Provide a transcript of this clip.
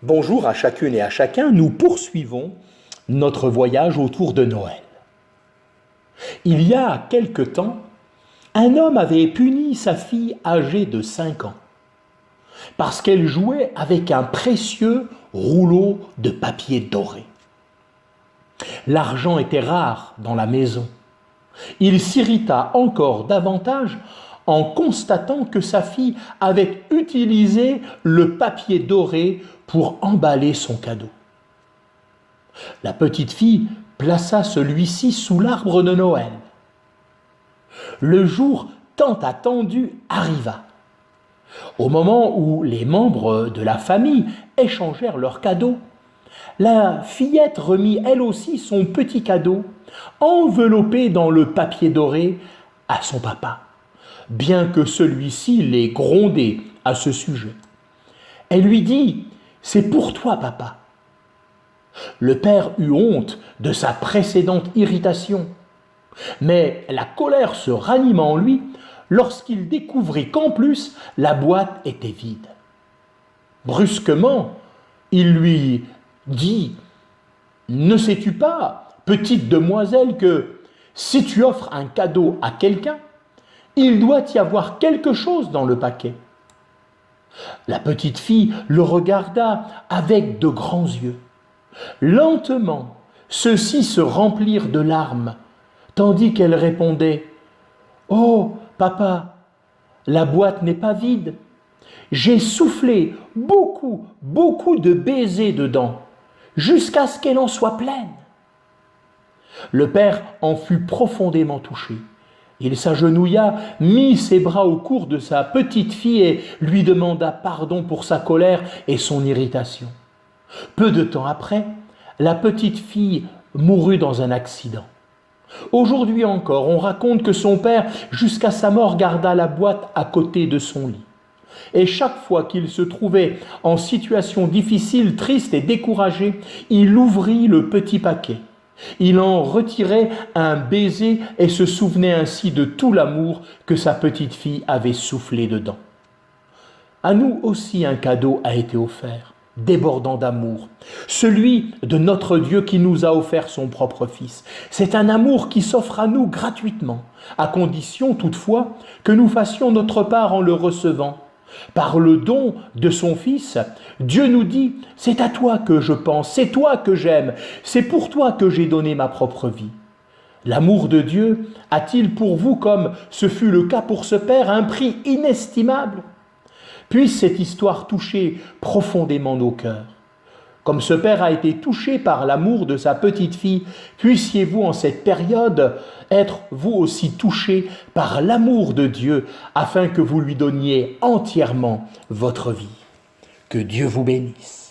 Bonjour à chacune et à chacun, nous poursuivons notre voyage autour de Noël. Il y a quelque temps, un homme avait puni sa fille âgée de 5 ans parce qu'elle jouait avec un précieux rouleau de papier doré. L'argent était rare dans la maison. Il s'irrita encore davantage en constatant que sa fille avait utilisé le papier doré pour emballer son cadeau. La petite fille plaça celui-ci sous l'arbre de Noël. Le jour tant attendu arriva. Au moment où les membres de la famille échangèrent leurs cadeaux, la fillette remit elle aussi son petit cadeau, enveloppé dans le papier doré, à son papa, bien que celui-ci l'ait grondé à ce sujet. Elle lui dit « C'est pour toi, papa ». Le père eut honte de sa précédente irritation, mais la colère se ranima en lui lorsqu'il découvrit qu'en plus la boîte était vide. Brusquement, il lui dit « Ne sais-tu pas, petite demoiselle, que si tu offres un cadeau à quelqu'un, il doit y avoir quelque chose dans le paquet ?» La petite fille le regarda avec de grands yeux. Lentement, ceux-ci se remplirent de larmes, tandis qu'elle répondait « Oh, papa, la boîte n'est pas vide. J'ai soufflé beaucoup de baisers dedans, jusqu'à ce qu'elle en soit pleine. » Le père en fut profondément touché. Il s'agenouilla, mit ses bras au cou de sa petite fille et lui demanda pardon pour sa colère et son irritation. Peu de temps après, la petite fille mourut dans un accident. Aujourd'hui encore, on raconte que son père, jusqu'à sa mort, garda la boîte à côté de son lit. Et chaque fois qu'il se trouvait en situation difficile, triste et découragé, il ouvrit le petit paquet. Il en retirait un baiser et se souvenait ainsi de tout l'amour que sa petite fille avait soufflé dedans. À nous aussi un cadeau a été offert, débordant d'amour, celui de notre Dieu qui nous a offert son propre Fils. C'est un amour qui s'offre à nous gratuitement, à condition toutefois que nous fassions notre part en le recevant. Par le don de son Fils, Dieu nous dit « C'est à toi que je pense, c'est toi que j'aime, c'est pour toi que j'ai donné ma propre vie. » L'amour de Dieu a-t-il pour vous, comme ce fut le cas pour ce Père, un prix inestimable ? Puisse cette histoire toucher profondément nos cœurs. Comme ce père a été touché par l'amour de sa petite fille, puissiez-vous en cette période être vous aussi touchés par l'amour de Dieu afin que vous lui donniez entièrement votre vie. Que Dieu vous bénisse.